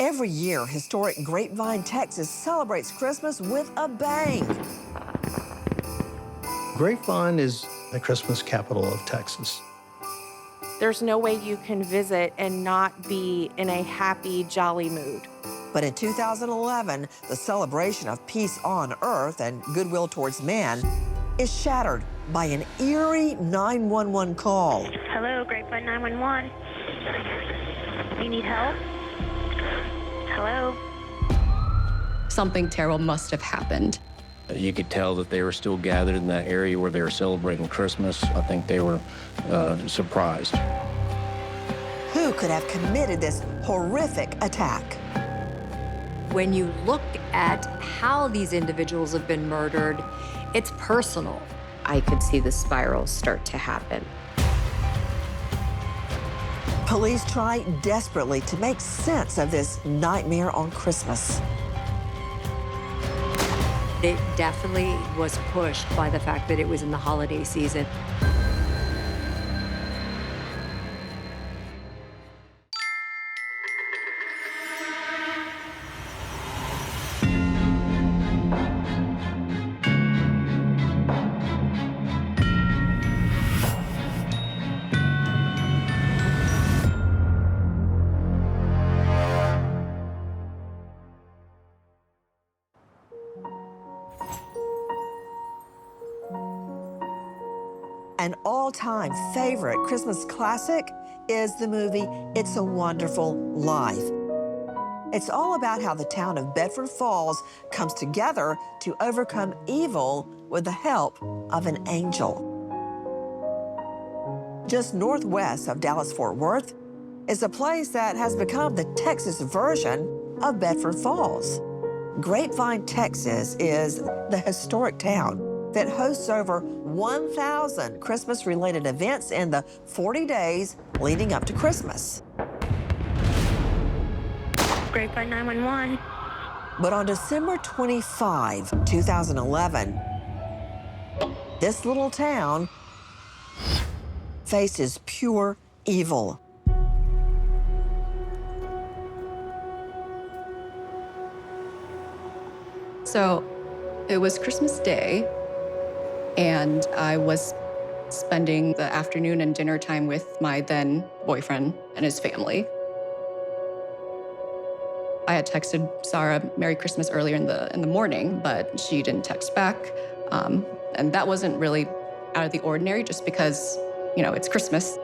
Every year, historic Grapevine, Texas celebrates Christmas with a bang. Grapevine is the Christmas capital of Texas. There's no way you can visit and not be in a happy, jolly mood. But in 2011, the celebration of peace on earth and goodwill towards man is shattered by an eerie 911 call. Hello, Grapevine 911. You need help? Hello? Something terrible must have happened. You could tell that they were still gathered in that area where they were celebrating Christmas. I think they were surprised. Who could have committed this horrific attack? When you look at how these individuals have been murdered, it's personal. I could see the spiral start to happen. Police try desperately to make sense of this nightmare on Christmas. It definitely was pushed by the fact that it was in the holiday season. An all-time favorite Christmas classic is the movie It's a Wonderful Life. It's all about how the town of Bedford Falls comes together to overcome evil with the help of an angel. Just northwest of Dallas-Fort Worth is a place that has become the Texas version of Bedford Falls. Grapevine, Texas is the historic town that hosts over 1,000 Christmas-related events in the 40 days leading up to Christmas. Grapevine 911. But on December 25, 2011, this little town faces pure evil. So it was Christmas Day, and I was spending the afternoon and dinner time with my then boyfriend and his family. I had texted Sarah Merry Christmas earlier in the morning, but she didn't text back. And that wasn't really out of the ordinary just because, you know, it's Christmas.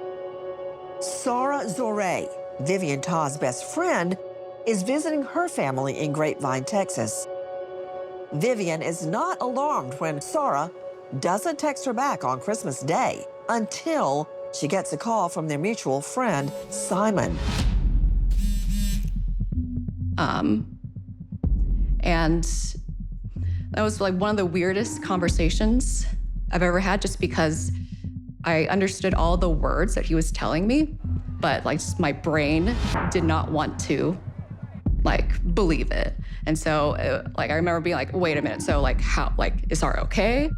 Sarah Zoré, Vivian Todd's best friend, is visiting her family in Grapevine, Texas. Vivian is not alarmed when Sarah doesn't text her back on Christmas Day until she gets a call from their mutual friend, Simon. And that was like one of the weirdest conversations I've ever had, just because I understood all the words that he was telling me, but like just my brain did not want to like believe it. And so like I remember being like, wait a minute, so like how, like is Sarah okay?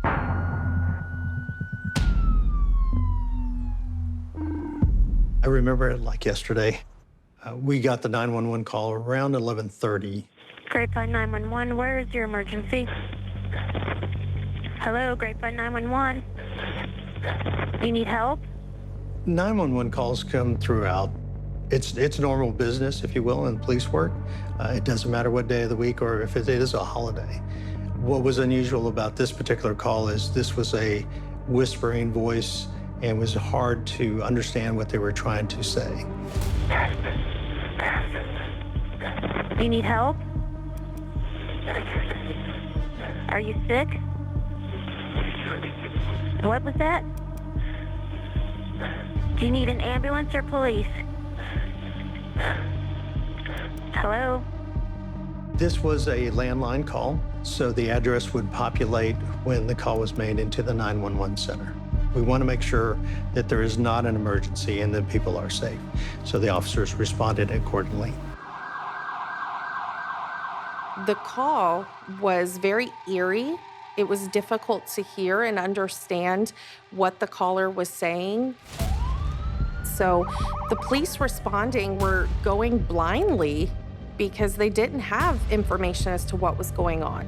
I remember it like yesterday. We got the 911 call around 11:30. Grapevine 911, where is your emergency? Hello, Grapevine 911. You need help? 911 calls come throughout. It's normal business, if you will, in police work. It doesn't matter what day of the week or if it is a holiday. What was unusual about this particular call is this was a whispering voice, and it was hard to understand what they were trying to say. You need help? Are you sick? What was that? Do you need an ambulance or police? Hello? This was a landline call, so the address would populate when the call was made into the 911 center. We want to make sure that there is not an emergency and that people are safe. So the officers responded accordingly. The call was very eerie. It was difficult to hear and understand what the caller was saying. So the police responding were going blindly because they didn't have information as to what was going on.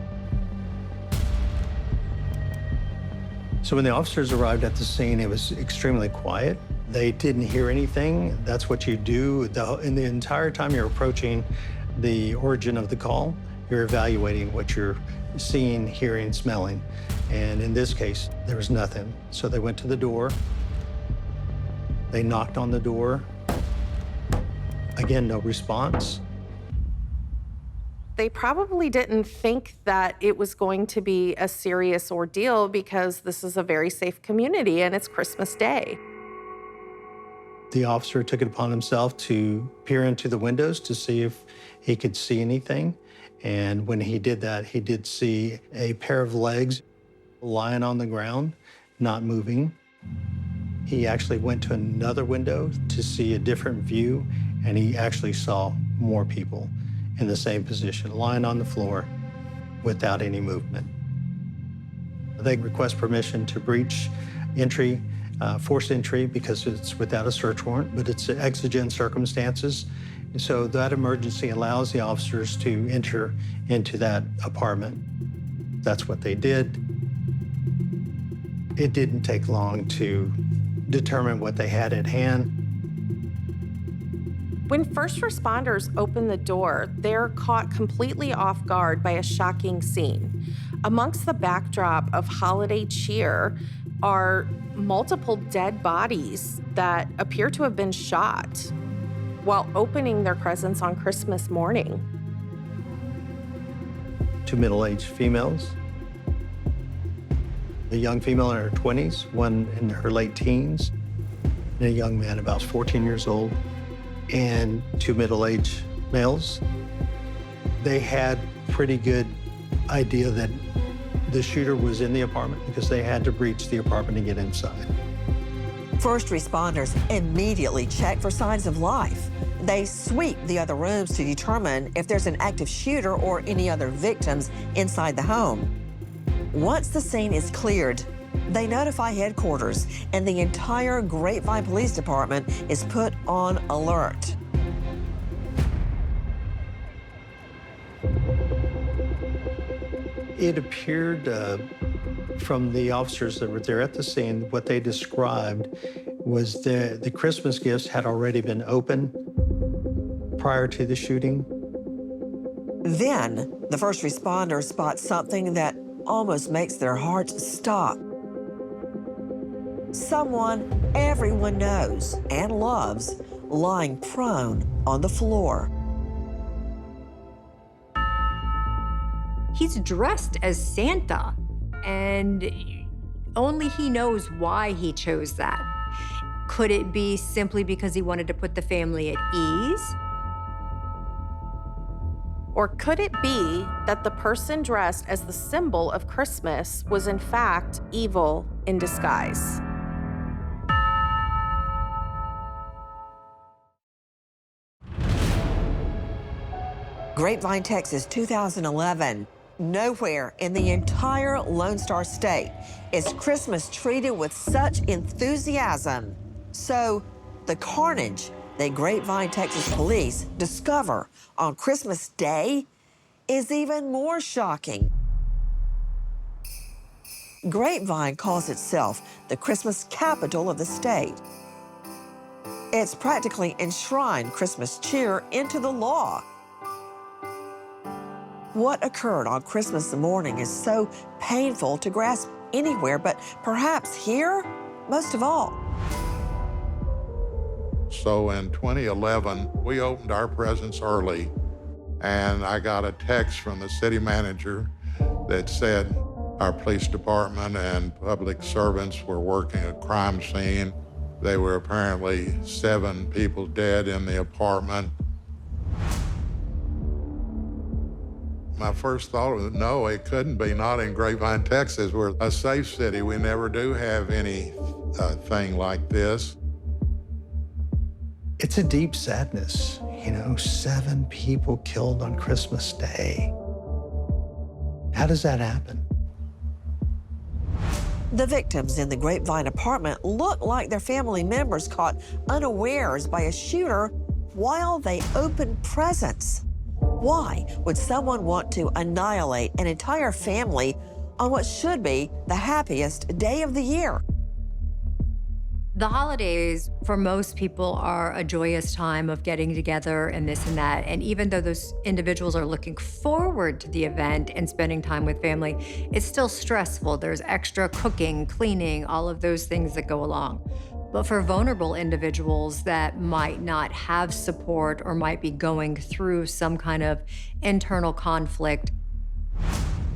So when the officers arrived at the scene, it was extremely quiet. They didn't hear anything. That's what you do. In the entire time you're approaching the origin of the call, you're evaluating what you're seeing, hearing, smelling. And in this case, there was nothing. So they went to the door. They knocked on the door. Again, no response. They probably didn't think that it was going to be a serious ordeal because this is a very safe community and it's Christmas Day. The officer took it upon himself to peer into the windows to see if he could see anything. And when he did that, he did see a pair of legs lying on the ground, not moving. He actually went to another window to see a different view, and he actually saw more people in the same position, lying on the floor without any movement. They request permission to breach entry, forced entry, because it's without a search warrant, but it's exigent circumstances. So that emergency allows the officers to enter into that apartment. That's what they did. It didn't take long to determine what they had at hand. When first responders open the door, they're caught completely off guard by a shocking scene. Amongst the backdrop of holiday cheer are multiple dead bodies that appear to have been shot while opening their presents on Christmas morning. 2 middle-aged females, a young female in her 20s, one in her late teens, and a young man about 14 years old, and 2 middle-aged males. They had pretty good idea that the shooter was in the apartment because they had to breach the apartment and get inside. First responders immediately check for signs of life. They sweep the other rooms to determine if there's an active shooter or any other victims inside the home. Once the scene is cleared, they notify headquarters, and the entire Grapevine Police Department is put on alert. It appeared from the officers that were there at the scene, what they described was the Christmas gifts had already been opened prior to the shooting. Then, the first responders spot something that almost makes their hearts stop. Someone everyone knows and loves lying prone on the floor. He's dressed as Santa, and only he knows why he chose that. Could it be simply because he wanted to put the family at ease? Or could it be that the person dressed as the symbol of Christmas was in fact evil in disguise? Grapevine, Texas, 2011. Nowhere in the entire Lone Star State is Christmas treated with such enthusiasm. So the carnage that Grapevine, Texas police discover on Christmas Day is even more shocking. Grapevine calls itself the Christmas capital of the state. It's practically enshrined Christmas cheer into the law. What occurred on Christmas morning is so painful to grasp anywhere, but perhaps here, most of all. So in 2011, we opened our presents early, and I got a text from the city manager that said our police department and public servants were working a crime scene. There were apparently 7 people dead in the apartment. My first thought was, no, it couldn't be, not in Grapevine, Texas. We're a safe city. We never do have anything like this. It's a deep sadness, 7 people killed on Christmas Day. How does that happen? The victims in the Grapevine apartment look like their family members caught unawares by a shooter while they opened presents. Why would someone want to annihilate an entire family on what should be the happiest day of the year? The holidays, for most people, are a joyous time of getting together and this and that. And even though those individuals are looking forward to the event and spending time with family, it's still stressful. There's extra cooking, cleaning, all of those things that go along. But for vulnerable individuals that might not have support or might be going through some kind of internal conflict,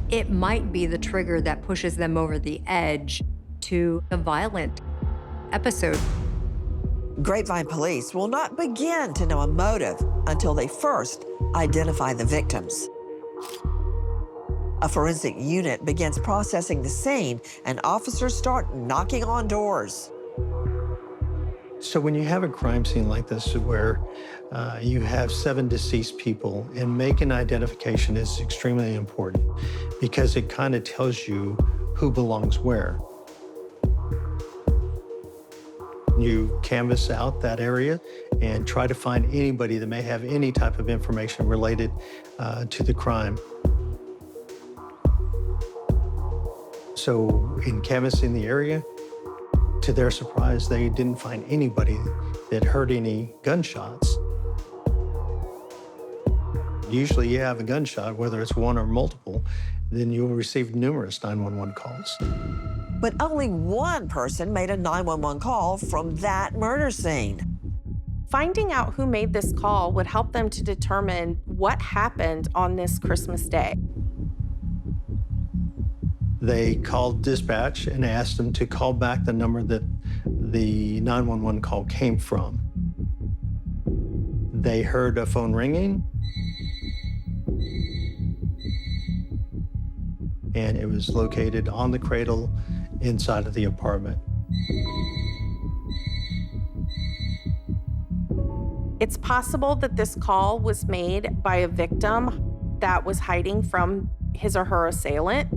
it might be the trigger that pushes them over the edge to a violent episode. Grapevine police will not begin to know a motive until they first identify the victims. A forensic unit begins processing the scene, and officers start knocking on doors. So when you have a crime scene like this where you have 7 deceased people, and making identification is extremely important because it kind of tells you who belongs where. You canvass out that area and try to find anybody that may have any type of information related to the crime. So in canvassing the area, to their surprise, they didn't find anybody that heard any gunshots. Usually you have a gunshot, whether it's one or multiple, then you'll receive numerous 911 calls. But only one person made a 911 call from that murder scene. Finding out who made this call would help them to determine what happened on this Christmas Day. They called dispatch and asked them to call back the number that the 911 call came from. They heard a phone ringing, and it was located on the cradle inside of the apartment. It's possible that this call was made by a victim that was hiding from his or her assailant.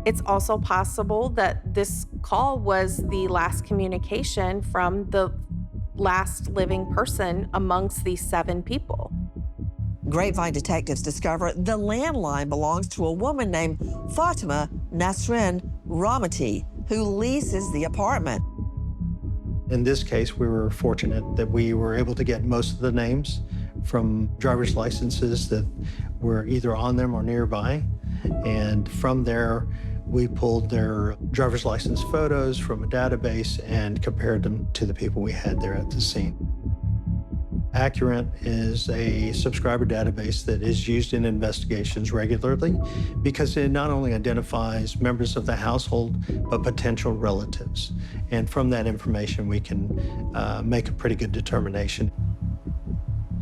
It's also possible that this call was the last communication from the last living person amongst these 7 people. Grapevine detectives discover the landline belongs to a woman named Fatima Nasrin Ramati, who leases the apartment. In this case, we were fortunate that we were able to get most of the names from driver's licenses that were either on them or nearby. And from there, we pulled their driver's license photos from a database and compared them to the people we had there at the scene. Accurate is a subscriber database that is used in investigations regularly because it not only identifies members of the household, but potential relatives. And from that information, we can make a pretty good determination.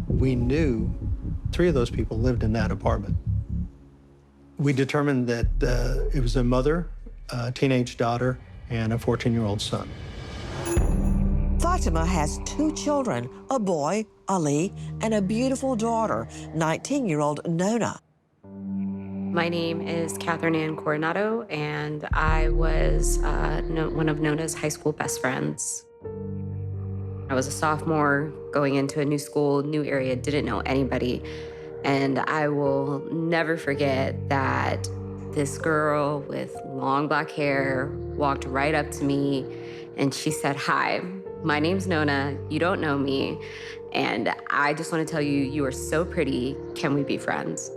We knew 3 of those people lived in that apartment. We determined that it was a mother, a teenage daughter, and a 14-year-old son. Fatima has 2 children, a boy, Ali, and a beautiful daughter, 19-year-old Nona. My name is Catherine Ann Coronado, and I was one of Nona's high school best friends. I was a sophomore going into a new school, new area, didn't know anybody. And I will never forget that this girl with long black hair walked right up to me and she said, "Hi, my name's Nona. You don't know me. And I just want to tell you, you are so pretty. Can we be friends?"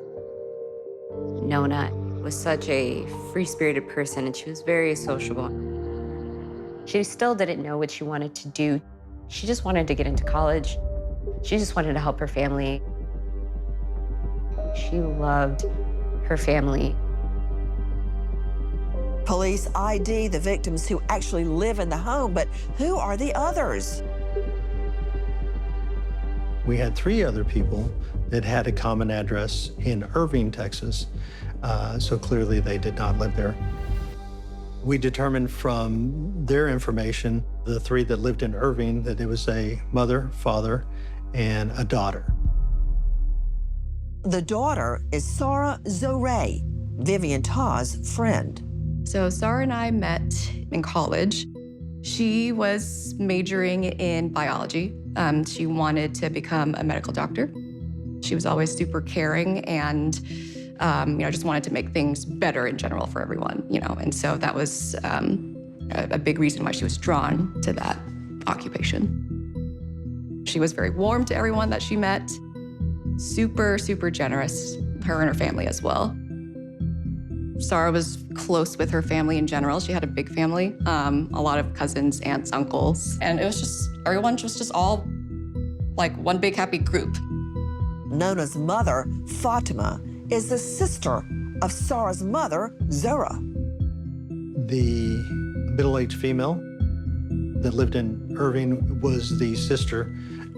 Nona was such a free-spirited person and she was very sociable. She still didn't know what she wanted to do. She just wanted to get into college. She just wanted to help her family. She loved her family. Police ID the victims who actually live in the home, but who are the others? We had 3 other people that had a common address in Irving, Texas, so clearly they did not live there. We determined from their information, the 3 that lived in Irving, that it was a mother, father, and a daughter. The daughter is Sarah Zoré, Vivian Ta's friend. So Sarah and I met in college. She was majoring in biology. She wanted to become a medical doctor. She was always super caring and, just wanted to make things better in general for everyone, And so that was a big reason why she was drawn to that occupation. She was very warm to everyone that she met, super, super generous, her and her family as well. Sarah was close with her family in general. She had a big family, a lot of cousins, aunts, uncles. And it was just, everyone was just all like one big happy group. Nona's mother, Fatima, is the sister of Sarah's mother, Zora. The middle-aged female that lived in Irving was the sister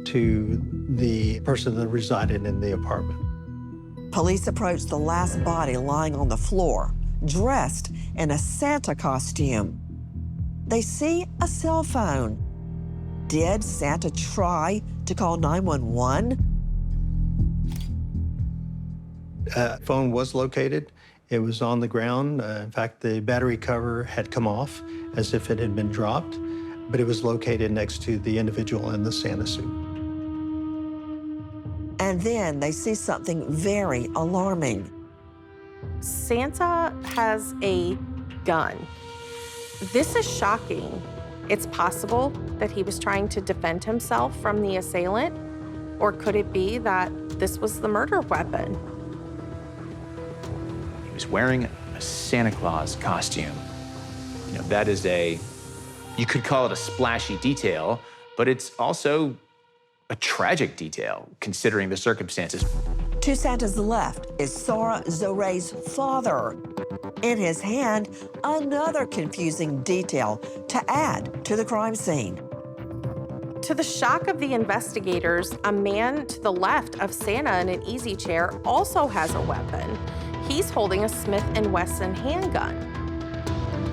to the person that resided in the apartment. Police approached the last body lying on the floor, dressed in a Santa costume. They see a cell phone. Did Santa try to call 911? Phone was located. It was on the ground. In fact, the battery cover had come off as if it had been dropped, but it was located next to the individual in the Santa suit. And then they see something very alarming. Santa has a gun. This is shocking. It's possible that he was trying to defend himself from the assailant, or could it be that this was the murder weapon? He was wearing a Santa Claus costume. That is you could call it a splashy detail, but it's also a tragic detail, considering the circumstances. To Santa's left is Sarah Zore's father. In his hand, another confusing detail to add to the crime scene. To the shock of the investigators, a man to the left of Santa in an easy chair also has a weapon. He's holding a Smith & Wesson handgun.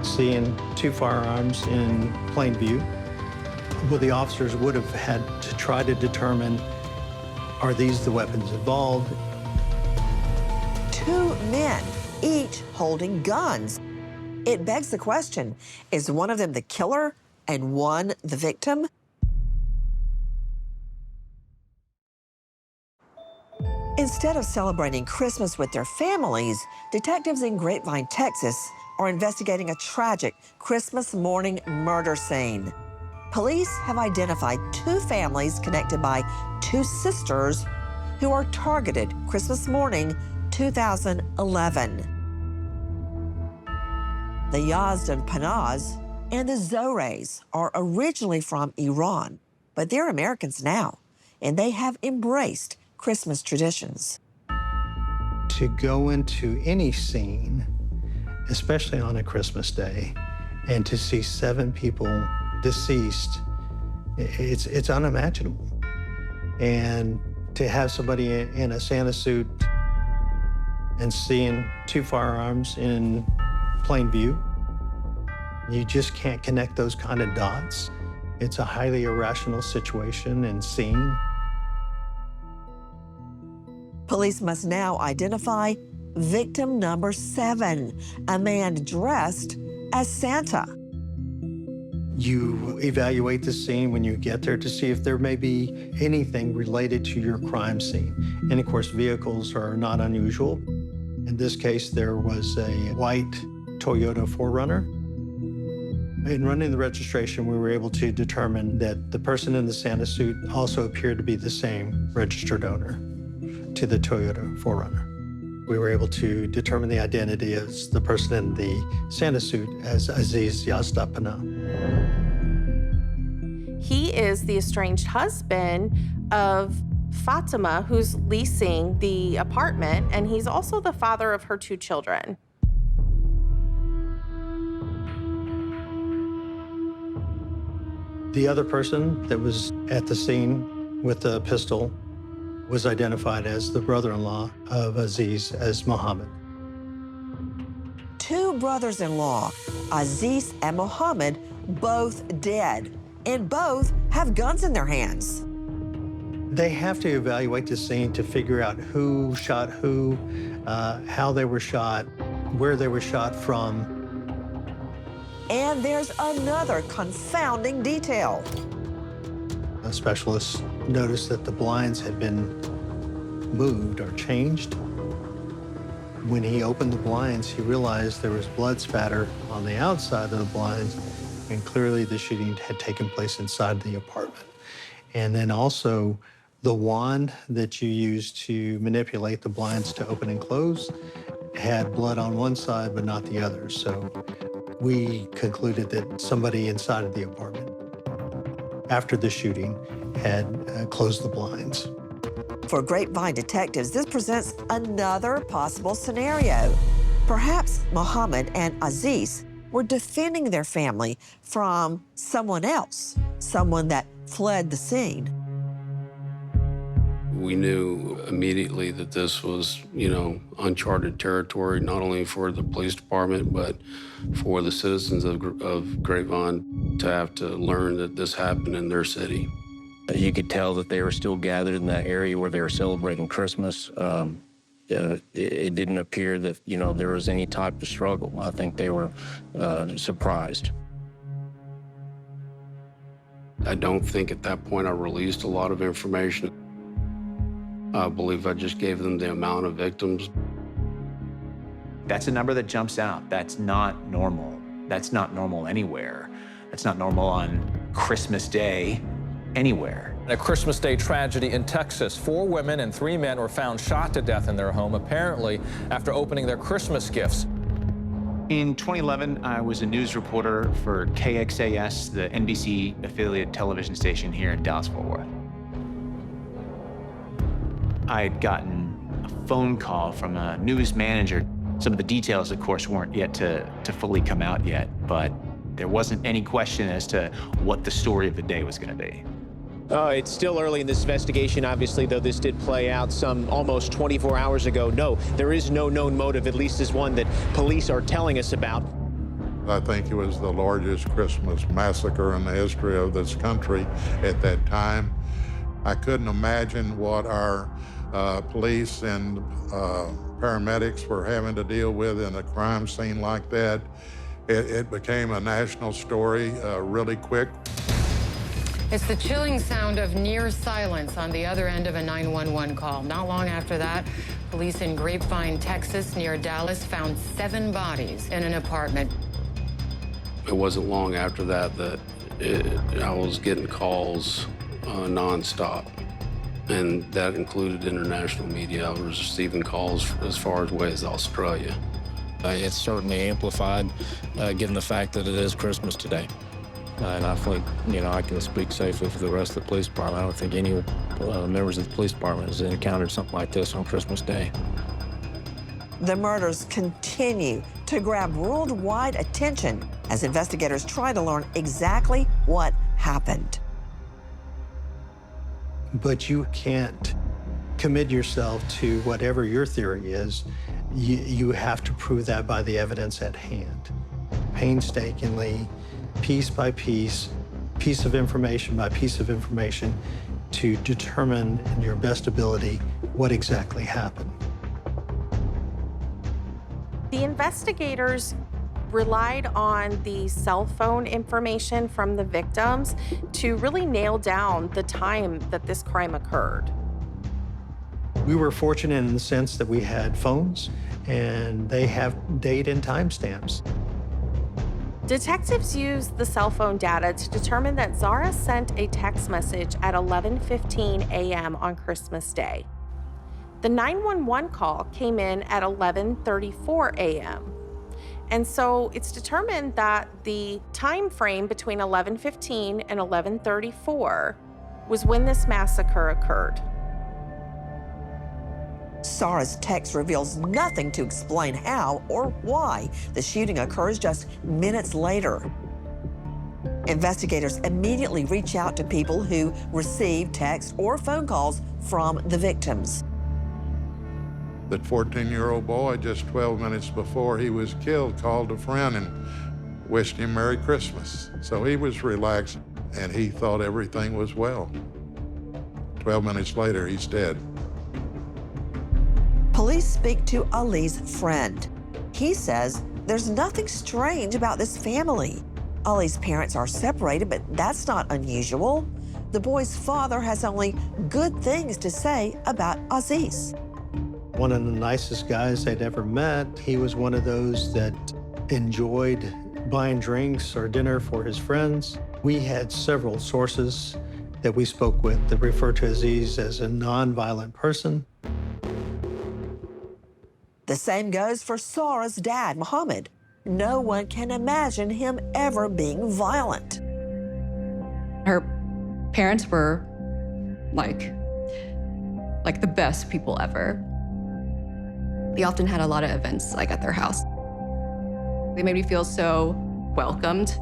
Seeing two firearms in plain view, well, the officers would have had to try to determine, are these the weapons involved? Two men, each holding guns. It begs the question, is one of them the killer and one the victim? Instead of celebrating Christmas with their families, detectives in Grapevine, Texas, are investigating a tragic Christmas morning murder scene. Police have identified two families connected by two sisters who are targeted Christmas morning 2011. The Yazdan Panaz and the Zores are originally from Iran, but they're Americans now, and they have embraced Christmas traditions. To go into any scene, especially on a Christmas day, and to see 7 people deceased, it's unimaginable. And to have somebody in a Santa suit and seeing two firearms in plain view, you just can't connect those kind of dots. It's a highly irrational situation and scene. Police must now identify victim number 7, a man dressed as Santa. You evaluate the scene when you get there to see if there may be anything related to your crime scene. And of course, vehicles are not unusual. In this case, there was a white Toyota 4Runner. In running the registration, we were able to determine that the person in the Santa suit also appeared to be the same registered owner to the Toyota 4Runner. We were able to determine the identity as the person in the Santa suit as Aziz Yazdapana. He is the estranged husband of Fatima, who's leasing the apartment, and he's also the father of her 2 children. The other person that was at the scene with the pistol was identified as the brother-in-law of Aziz as Mohammed. 2 brothers-in-law, Aziz and Mohammed, both dead, and both have guns in their hands. They have to evaluate the scene to figure out who shot who, how they were shot, where they were shot from. And there's another confounding detail. A specialist noticed that the blinds had been moved or changed. When he opened the blinds, he realized there was blood spatter on the outside of the blinds, and clearly the shooting had taken place inside the apartment. And then also, the wand that you use to manipulate the blinds to open and close had blood on one side but not the other. So we concluded that somebody inside of the apartment after the shooting had closed the blinds. For Grapevine detectives, this presents another possible scenario. Perhaps Mohammed and Aziz were defending their family from someone else, someone that fled the scene. We knew immediately that this was, uncharted territory, not only for the police department, but for the citizens of Grapevine to have to learn that this happened in their city. You could tell that they were still gathered in that area where they were celebrating Christmas. It didn't appear that, there was any type of struggle. I think they were surprised. I don't think at that point I released a lot of information. I believe I just gave them the amount of victims. That's a number that jumps out. That's not normal. That's not normal anywhere. That's not normal on Christmas Day anywhere. A Christmas Day tragedy in Texas. 4 women and 3 men were found shot to death in their home, apparently after opening their Christmas gifts. In 2011, I was a news reporter for KXAS, the NBC affiliate television station here in Dallas-Fort Worth. I had gotten a phone call from a news manager. Some of the details, of course, weren't yet to fully come out yet, but there wasn't any question as to what the story of the day was going to be. It's still early in this investigation, obviously, though this did play out some almost 24 hours ago. No, there is no known motive, at least as one that police are telling us about. I think it was the largest Christmas massacre in the history of this country at that time. I couldn't imagine what our police and paramedics were having to deal with in a crime scene like that. It became a national story really quick. It's the chilling sound of near silence on the other end of a 911 call. Not long after that, police in Grapevine, Texas, near Dallas, found 7 bodies in an apartment. It wasn't long after that I was getting calls nonstop, and that included international media. I was receiving calls as far away as Australia. It's certainly amplified, given the fact that it is Christmas today. And I think, I can speak safely for the rest of the police department. I don't think any members of the police department has encountered something like this on Christmas Day. The murders continue to grab worldwide attention as investigators try to learn exactly what happened. But you can't commit yourself to whatever your theory is. You have to prove that by the evidence at hand, painstakingly, piece by piece, piece of information by piece of information, to determine in your best ability what exactly happened. The investigators relied on the cell phone information from the victims to really nail down the time that this crime occurred. We were fortunate in the sense that we had phones, and they have date and time stamps. Detectives used the cell phone data to determine that Zara sent a text message at 11:15 a.m. on Christmas Day. The 911 call came in at 11:34 a.m. And so it's determined that the time frame between 11:15 and 11:34 was when this massacre occurred. Zara's text reveals nothing to explain how or why the shooting occurs just minutes later. Investigators immediately reach out to people who receive text or phone calls from the victims. That 14-year-old boy, just 12 minutes before he was killed, called a friend and wished him Merry Christmas. So he was relaxed, and he thought everything was well. 12 minutes later, he's dead. Police speak to Ali's friend. He says there's nothing strange about this family. Ali's parents are separated, but that's not unusual. the boy's father has only good things to say about Aziz. One of the nicest guys they'd ever met. He was one of those that enjoyed buying drinks or dinner for his friends. We had several sources that we spoke with that referred to Aziz as a non-violent person. The same goes for Sarah's dad, Muhammad. No one can imagine him ever being violent. Her parents were like the best people ever. They often had a lot of events like at their house. They made me feel so welcomed,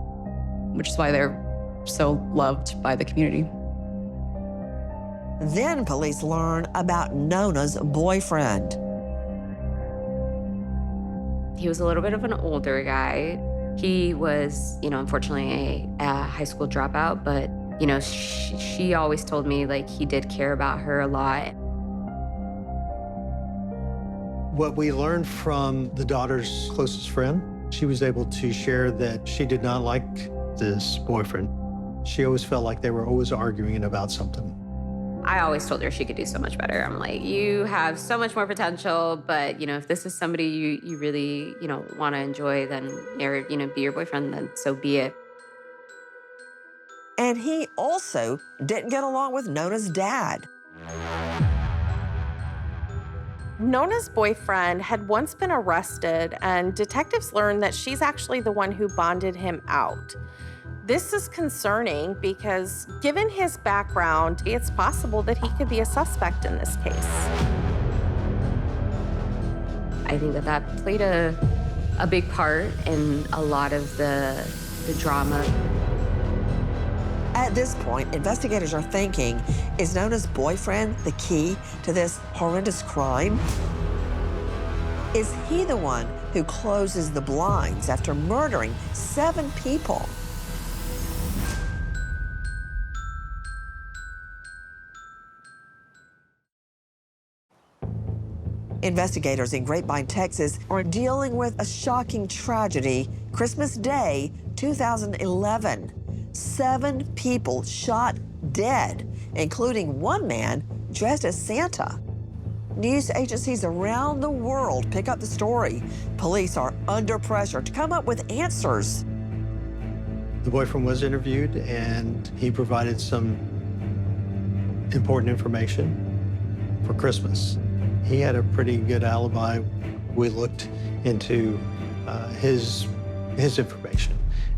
which is why they're so loved by the community. Then police learn about Nona's boyfriend. He was a little bit of an older guy. He was, unfortunately a high school dropout, but, she always told me, like, he did care about her a lot. What we learned from the daughter's closest friend, she was able to share that she did not like this boyfriend. She always felt like they were always arguing about something. I always told her she could do so much better. I'm like, you have so much more potential, but, if this is somebody you really, want to enjoy, then, or, be your boyfriend, then so be it. And he also didn't get along with Nona's dad. Nona's boyfriend had once been arrested, and detectives learned that she's actually the one who bonded him out. This is concerning because, given his background, it's possible that he could be a suspect in this case. I think that played a big part in a lot of the drama. At this point, investigators are thinking, is Nona's boyfriend the key to this horrendous crime? Is he the one who closes the blinds after murdering 7 people? Investigators in Grapevine, Texas are dealing with a shocking tragedy. Christmas Day, 2011. 7 people shot dead, including one man dressed as Santa. News agencies around the world pick up the story. Police are under pressure to come up with answers. The boyfriend was interviewed, and he provided some important information for Christmas. He had a pretty good alibi. We looked into his information.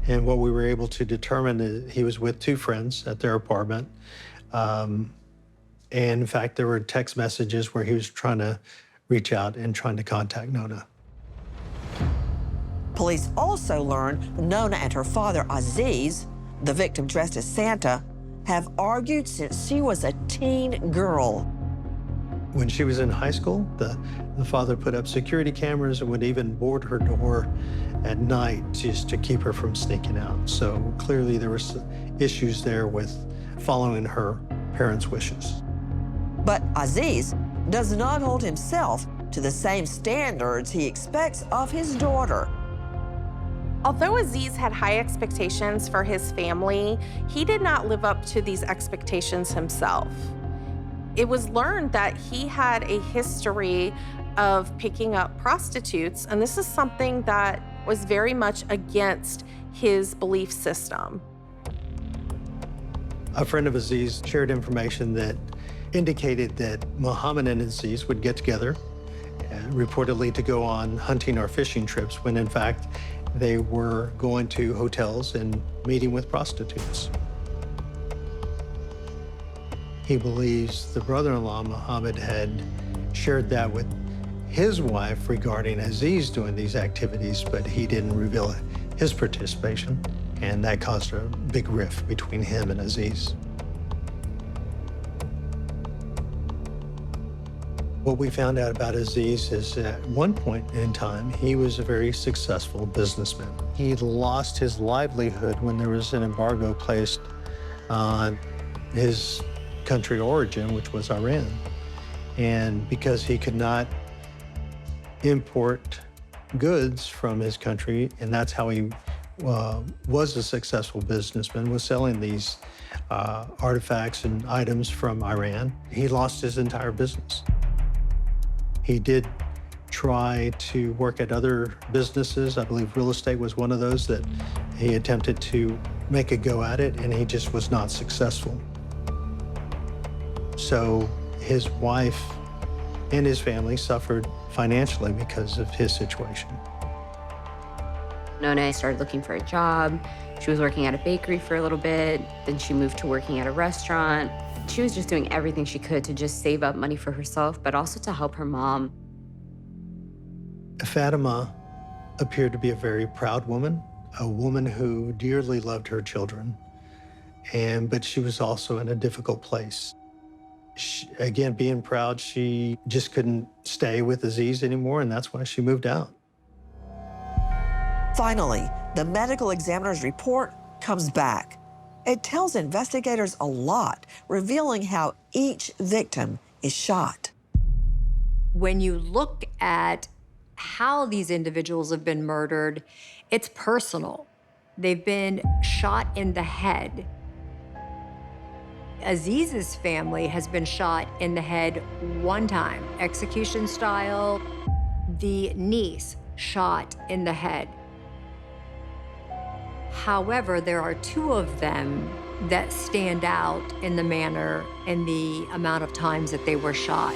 And what we were able to determine is he was with 2 friends at their apartment. And in fact, there were text messages where he was trying to reach out and trying to contact Nona. Police also learned Nona and her father, Aziz, the victim dressed as Santa, have argued since she was a teen girl. When she was in high school, the father put up security cameras and would even board her door at night just to keep her from sneaking out. So clearly there were issues there with following her parents' wishes. But Aziz does not hold himself to the same standards he expects of his daughter. Although Aziz had high expectations for his family, he did not live up to these expectations himself. It was learned that he had a history of picking up prostitutes, and this is something that was very much against his belief system. A friend of Aziz shared information that indicated that Muhammad and Aziz would get together, reportedly to go on hunting or fishing trips, when in fact they were going to hotels and meeting with prostitutes. He believes the brother-in-law, Muhammad, had shared that with his wife regarding Aziz doing these activities, but he didn't reveal his participation, and that caused a big rift between him and Aziz. What we found out about Aziz is at one point in time, he was a very successful businessman. He lost his livelihood when there was an embargo placed on his country of origin, which was Iran. And because he could not import goods from his country, and that's how he was a successful businessman, was selling these artifacts and items from Iran. He lost his entire business. He did try to work at other businesses. I believe real estate was one of those that he attempted to make a go at it, and he just was not successful. So his wife and his family suffered financially because of his situation. Nona started looking for a job. She was working at a bakery for a little bit. Then she moved to working at a restaurant. She was just doing everything she could to just save up money for herself, but also to help her mom. Fatima appeared to be a very proud woman, a woman who dearly loved her children, but she was also in a difficult place. Again, being proud, she just couldn't stay with Aziz anymore, and that's why she moved out. Finally, the medical examiner's report comes back. It tells investigators a lot, revealing how each victim is shot. When you look at how these individuals have been murdered, it's personal. They've been shot in the head. Aziz's family has been shot in the head one time, execution style. The niece shot in the head. However, there are two of them that stand out in the manner and the amount of times that they were shot.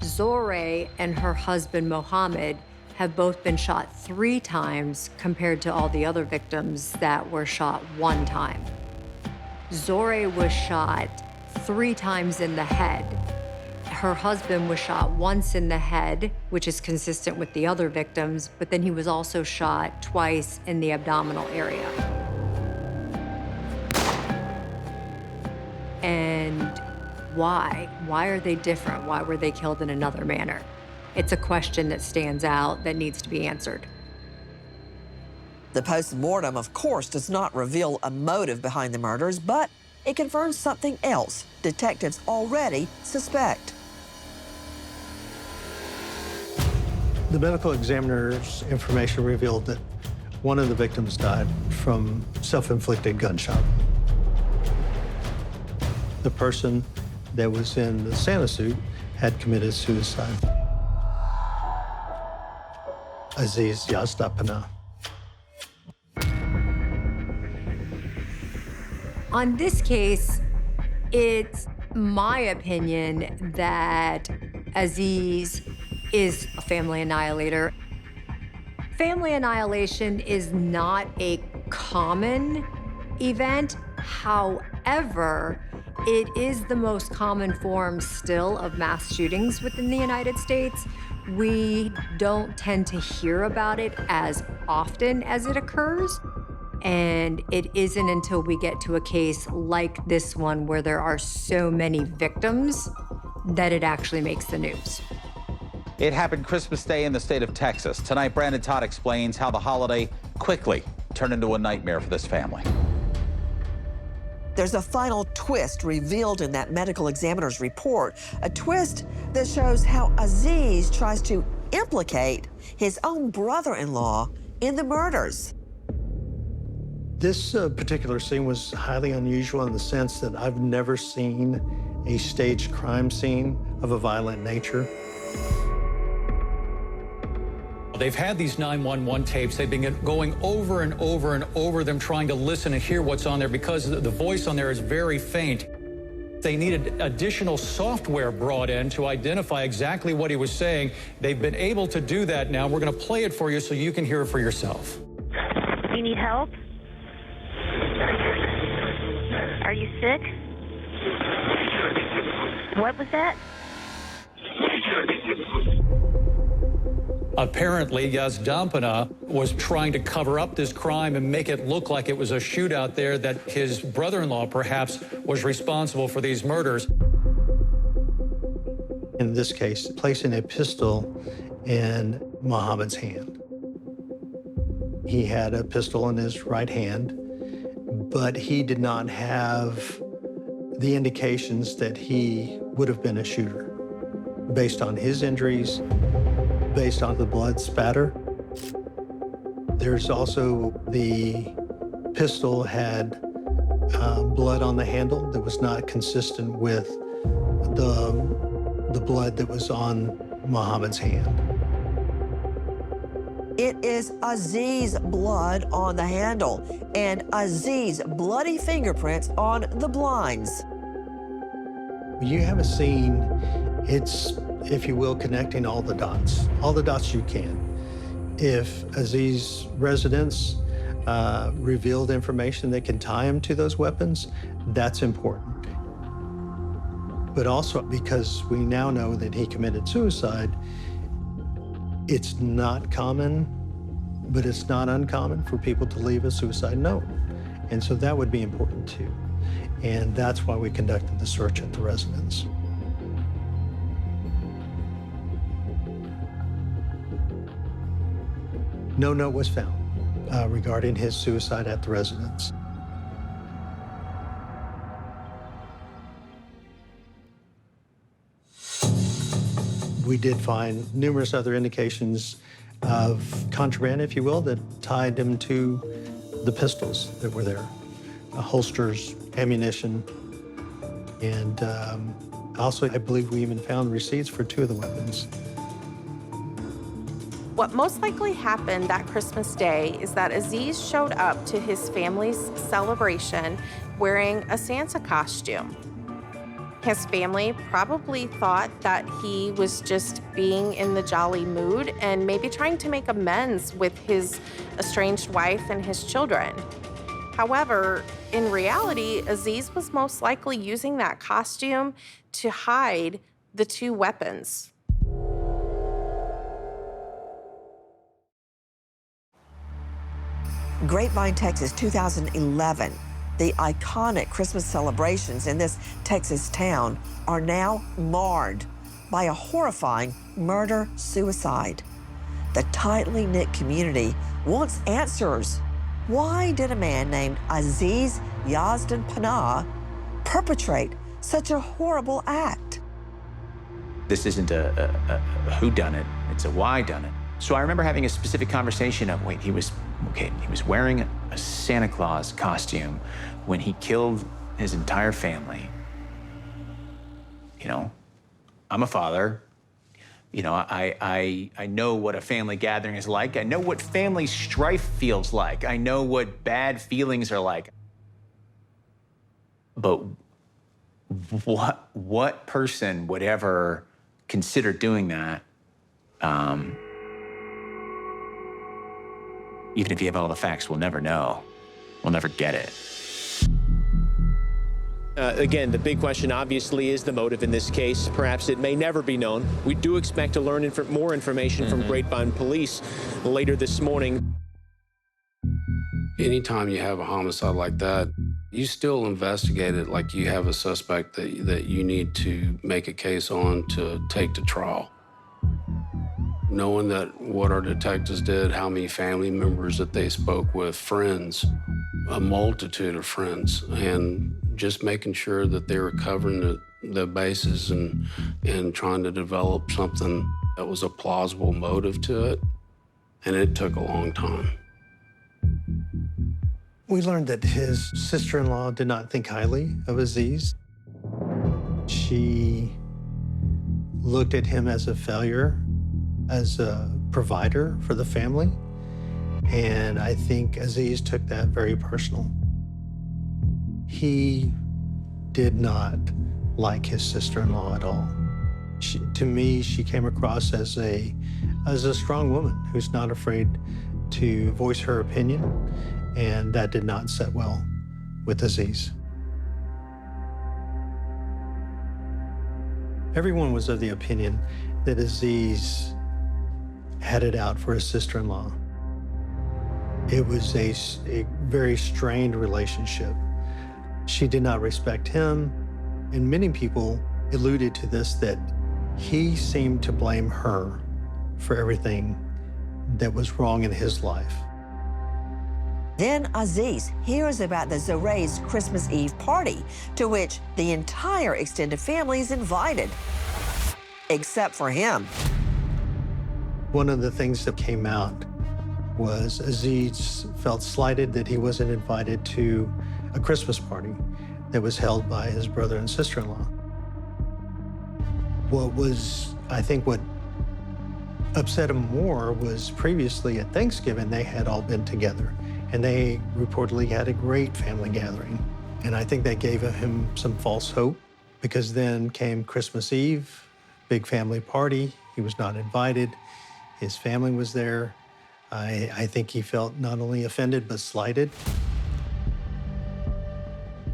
Zoreh and her husband, Mohammed, have both been shot 3 times compared to all the other victims that were shot 1 time. Zoreh was shot 3 times in the head. Her husband was shot once in the head, which is consistent with the other victims, but then he was also shot twice in the abdominal area. And why? Why are they different? Why were they killed in another manner? It's a question that stands out that needs to be answered. The post-mortem, of course, does not reveal a motive behind the murders, but it confirms something else detectives already suspect. The medical examiner's information revealed that one of the victims died from self-inflicted gunshot. The person that was in the Santa suit had committed suicide. Aziz Yazdapana. On this case, it's my opinion that Aziz is a family annihilator. Family annihilation is not a common event. However, it is the most common form still of mass shootings within the United States. We don't tend to hear about it as often as it occurs. And it isn't until we get to a case like this one where there are so many victims that it actually makes the news. It happened Christmas Day in the state of Texas. Tonight, Brandon Todd explains how the holiday quickly turned into a nightmare for this family. There's a final twist revealed in that medical examiner's report, a twist that shows how Aziz tries to implicate his own brother-in-law in the murders. This particular scene was highly unusual in the sense that I've never seen a staged crime scene of a violent nature. They've had these 911 tapes. They've been going over and over and over them, trying to listen and hear what's on there because the voice on there is very faint. They needed additional software brought in to identify exactly what he was saying. They've been able to do that now. We're going to play it for you so you can hear it for yourself. You need help? Are you sick? What was that? Apparently, Yazdampana was trying to cover up this crime and make it look like it was a shootout there, that his brother-in-law perhaps was responsible for these murders. In this case, placing a pistol in Mohammed's hand. He had a pistol in his right hand, but he did not have the indications that he would have been a shooter based on his injuries, based on the blood spatter. There's also the pistol had blood on the handle that was not consistent with the blood that was on Muhammad's hand. It is Aziz's blood on the handle and Aziz's bloody fingerprints on the blinds. When you have a scene, it's, if you will, connecting all the dots you can. If Aziz's residence revealed information that can tie him to those weapons, that's important. But also because we now know that he committed suicide, it's not common, but it's not uncommon for people to leave a suicide note. And so that would be important too. And that's why we conducted the search at the residence. No note was found regarding his suicide at the residence. We did find numerous other indications of contraband, if you will, that tied him to the pistols that were there, holsters, ammunition, and also I believe we even found receipts for 2 of the weapons. What most likely happened that Christmas Day is that Aziz showed up to his family's celebration wearing a Santa costume. His family probably thought that he was just being in the jolly mood and maybe trying to make amends with his estranged wife and his children. However, in reality, Aziz was most likely using that costume to hide the 2 weapons. Grapevine, Texas, 2011. The iconic Christmas celebrations in this Texas town are now marred by a horrifying murder-suicide. The tightly knit community wants answers. Why did a man named Aziz Yazdan Panah perpetrate such a horrible act? This isn't a whodunit, it's a why-done-it. So I remember having a specific conversation of, wait, he was wearing a Santa Claus costume when he killed his entire family. You know, I'm a father. You know, I know what a family gathering is like. I know what family strife feels like. I know what bad feelings are like. But what person would ever consider doing that? Even if you have all the facts, we'll never know. We'll never get it. Again, the big question obviously is the motive in this case. Perhaps it may never be known. We do expect to learn more information from Grapevine Police later this morning. Anytime you have a homicide like that, you still investigate it like you have a suspect that you need to make a case on to take to trial. Knowing that what our detectives did, how many family members that they spoke with, friends, a multitude of friends, and just making sure that they were covering the bases and trying to develop something that was a plausible motive to it. And it took a long time. We learned that his sister-in-law did not think highly of Aziz. She looked at him as a failure, as a provider for the family. And I think Aziz took that very personal. He did not like his sister-in-law at all. To me, she came across as a strong woman who's not afraid to voice her opinion, and that did not set well with Aziz. Everyone was of the opinion that Aziz had it out for his sister-in-law. It was a very strained relationship. She did not respect him, and many people alluded to this, that he seemed to blame her for everything that was wrong in his life. Then Aziz hears about the Zore's Christmas Eve party, to which the entire extended family is invited, except for him. One of the things that came out was Aziz felt slighted that he wasn't invited to a Christmas party that was held by his brother and sister-in-law. What upset him more was previously at Thanksgiving, they had all been together, and they reportedly had a great family gathering. And I think that gave him some false hope, because then came Christmas Eve, big family party. He was not invited. His family was there. I think he felt not only offended, but slighted.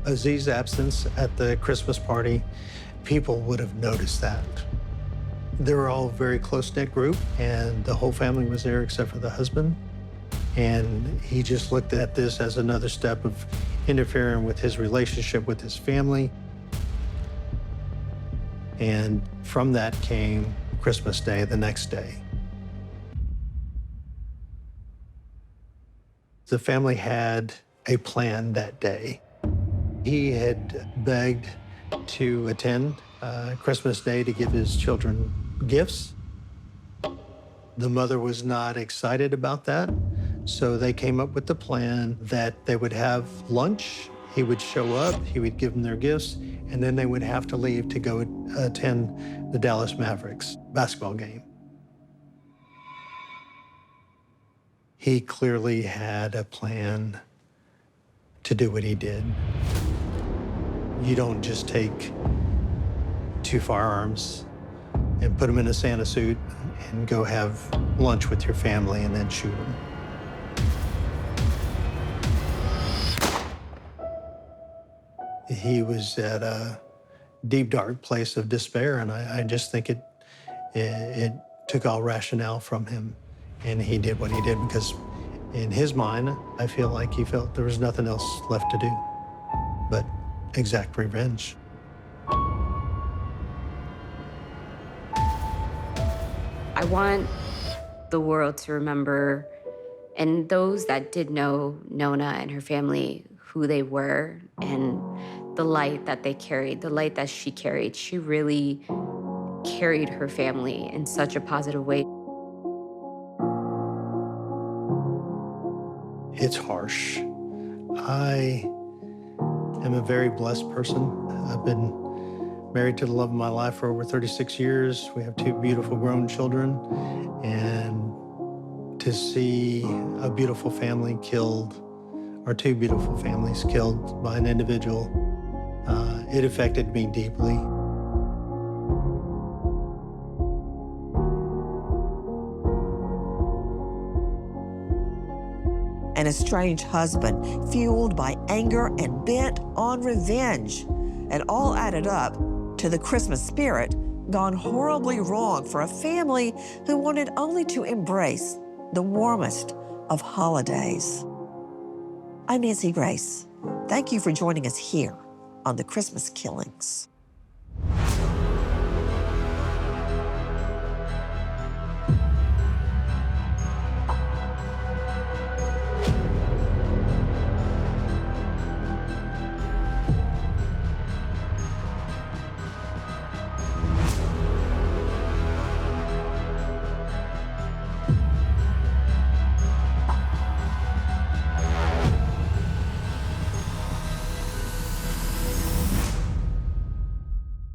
Aziz's absence at the Christmas party, people would have noticed that. They were all a very close-knit group, and the whole family was there except for the husband. And he just looked at this as another step of interfering with his relationship with his family. And from that came Christmas Day, the next day. The family had a plan that day. He had begged to attend Christmas Day to give his children gifts. The mother was not excited about that, so they came up with the plan that they would have lunch, he would show up, he would give them their gifts, and then they would have to leave to go attend the Dallas Mavericks basketball game. He clearly had a plan to do what he did. You don't just take 2 firearms and put them in a Santa suit and go have lunch with your family and then shoot them. He was at a deep, dark place of despair, and I just think it took all rationale from him, and he did what he did because in his mind, I feel like he felt there was nothing else left to do but exact revenge. I want the world to remember, and those that did know Nona and her family, who they were and the light that they carried, the light that she carried. She really carried her family in such a positive way. It's harsh. I am a very blessed person. I've been married to the love of my life for over 36 years. We have 2 beautiful grown children. And to see a beautiful family killed, or 2 beautiful families killed by an individual, it affected me deeply. An estranged husband, fueled by anger and bent on revenge. And all added up to the Christmas spirit gone horribly wrong for a family who wanted only to embrace the warmest of holidays. I'm Nancy Grace. Thank you for joining us here on the Christmas Killings.